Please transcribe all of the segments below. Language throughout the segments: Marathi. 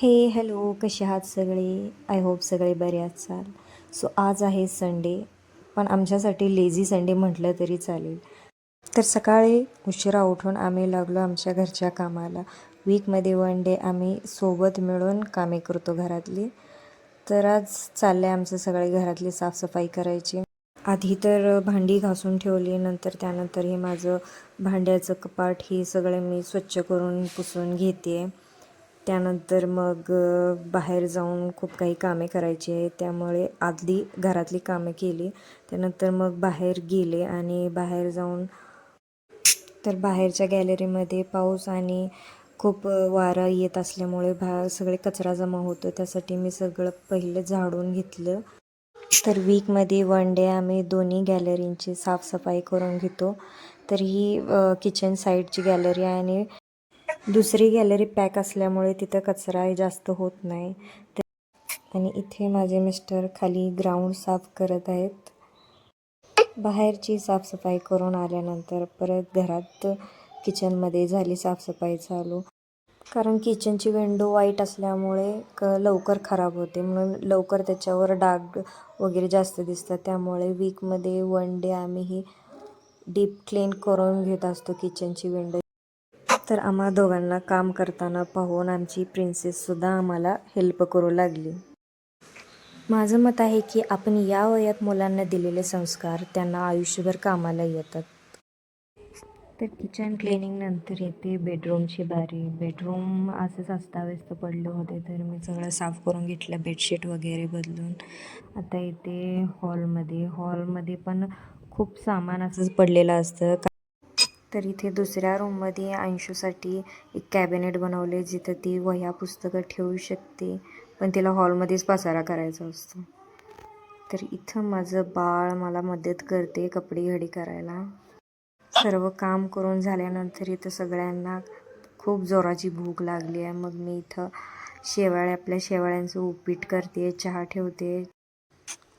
हॅलो, कसे आहात सगळे? आय होप सगळे बरे असाल. सो आज आहे संडे, पण आमच्यासाठी लेझी संडे म्हटलं तरी चालेल. तर सकाळी उशिरा उठून आम्ही लागलो आमच्या घरच्या कामाला. वीकमध्ये 1 डे आम्ही सोबत मिळून कामे करतो घरातली. तर आज चाललं आहे आमचं सगळे घरातली साफसफाई करायची. आधी तर भांडी घासून ठेवली, त्यानंतर हे माझं भांड्याचं कपाट हे सगळे मी स्वच्छ करून पुसून घेते. त्यानंतर मग बाहेर जाऊन खूप काही कामे करायची आहे, त्यामुळे आधी घरातली कामे केली. त्यानंतर मग बाहेर गेले आणि बाहेर जाऊन तर बाहेरच्या गॅलरीमध्ये पाऊस आणि खूप वारा येत असल्यामुळे सगळे कचरा जमा होतो. त्यासाठी मी सगळं पहिलं झाडून घेतलं. तर वीकमध्ये 1 डे आम्ही दोन्ही गॅलरींची साफसफाई करून घेतो. तर ही किचन साईडची गॅलरी आहे आणि दुसरी गॅलरी पॅक असल्यामुळे तिथं कचरा जास्त होत नाही. आणि इथे माझे मिस्टर खाली ग्राउंड साफ करत आहेत. बाहेरची साफसफाई करून आल्यानंतर परत घरात किचनमध्ये झाली साफसफाई चालू. कारण किचनची विंडो वाईट असल्यामुळे लवकर खराब होते, म्हणून लवकर त्याच्यावर डाग वगैरे जास्त दिसतात. त्यामुळे वीकमध्ये 1 डे आम्ही ही डीप क्लीन करून घेत असतो किचनची विंडो. तर आम्हा दोघांना काम करताना पाहून आमची प्रिन्सेससुद्धा आम्हाला हेल्प करू लागली. माझं मत आहे की आपण या वयात मुलांना दिलेले संस्कार त्यांना आयुष्यभर कामाला येतात. तर किचन क्लिनिंग नंतर येते बेडरूमची बारी. बेडरूम असंच अस्ताव्यस्त पडले होते, तर मी सगळं साफ करून घेतलं, बेडशीट वगैरे बदलून. आता येते हॉलमध्ये पण खूप सामान असंच पडलेलं असतं. तर इथे दुसऱ्या रूममध्ये अंशूसाठी एक कॅबिनेट बनवले, जिथं ती वह्या पुस्तकं ठेवू शकते, पण तिला हॉलमध्येच पसारा करायचा असतो. तर इथं माझं बाळ मला मदत करते कपडे घडी करायला. सर्व काम करून झाल्यानंतर इथं सगळ्यांना खूप जोराची भूक लागली आहे. मग मी इथं आपल्या शेवाळ्यांचं उपीट करते, चहा ठेवते.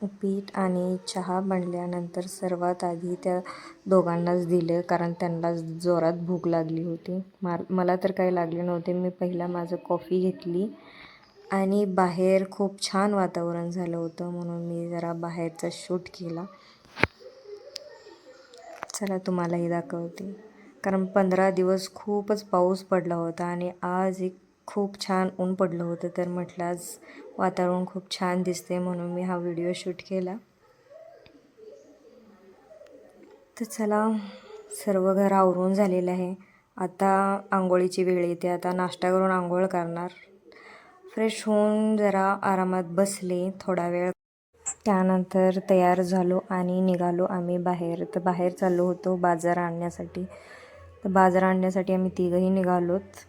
उपीट आणि चहा बनल्यानंतर सर्वात आधी त्या दोघांनाच दिलं, कारण त्यांना जोरात भूक लागली होती. मला तर काही लागले नव्हते. मी पहिला माझं कॉफी घेतली आणि बाहेर खूप छान वातावरण झालं होतं, म्हणून मी जरा बाहेरचा शूट केला. चला तुम्हालाही दाखवते. कारण 15 दिवस खूपच पाऊस पडला होता आणि आज एक खूप छान ऊन पडलं होतं. तर म्हटलं आज वातावरण खूप छान दिसते, म्हणून मी हा व्हिडिओ शूट केला. तर चला, सर्व घर आवरून झालेलं आहे. आता आंघोळीची वेळ येते. आता नाश्ता करून आंघोळ करणार. फ्रेश होऊन जरा आरामात बसले थोडा वेळ. त्यानंतर तयार झालो आणि निघालो आम्ही बाहेर. तर बाहेर चाललो होतो बाजार आणण्यासाठी. तर बाजार आणण्यासाठी आम्ही तिघंही निघालोत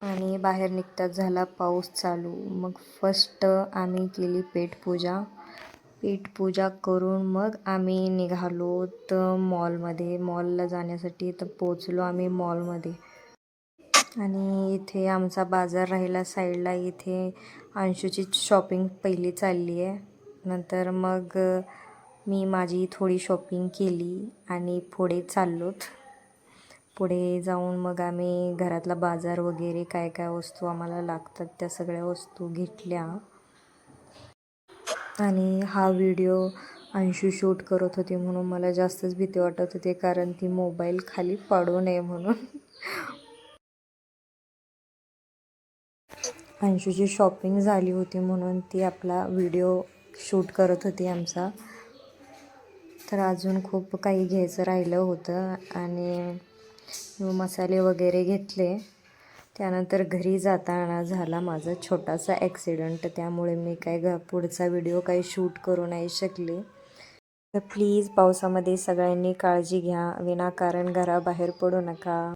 आणि बाहेर निघताच झाला पाऊस चालू. मग फर्स्ट आम्ही केली पेटपूजा करून मग आम्ही निघालो तर मॉलला जाण्यासाठी. तर पोचलो आम्ही मॉलमध्ये आणि इथे आमचा बाजार राहिला साईडला. इथे अंशूची शॉपिंग पहिली चालली आहे. नंतर मग मी माझी थोडी शॉपिंग केली आणि पुढे चाललोत. पुढे जाऊन मग आम्ही घरातला बाजार वगैरे काय काय वस्तू आम्हाला लागतात त्या सगळ्या वस्तू घेतल्या. आणि हा व्हिडिओ अंशू शूट करत होती, म्हणून मला जास्तच भीती वाटत होती, कारण ती मोबाईल खाली पाडू नये म्हणून. अंशूची शॉपिंग झाली होती म्हणून ती आपला व्हिडिओ शूट करत होती आमचा. तर अजून खूप काही घ्यायचं राहिलं होतं आणि मसाले वगैरे घेतले. त्यानंतर घरी जाताना झाला माझा छोटासा ॲक्सिडेंट, त्यामुळे मी पुढचा व्हिडिओ काही शूट करू नाही शकले. तर प्लीज पावसामध्ये सगळ्यांनी काळजी घ्या, विनाकारण घराबाहेर पडू नका.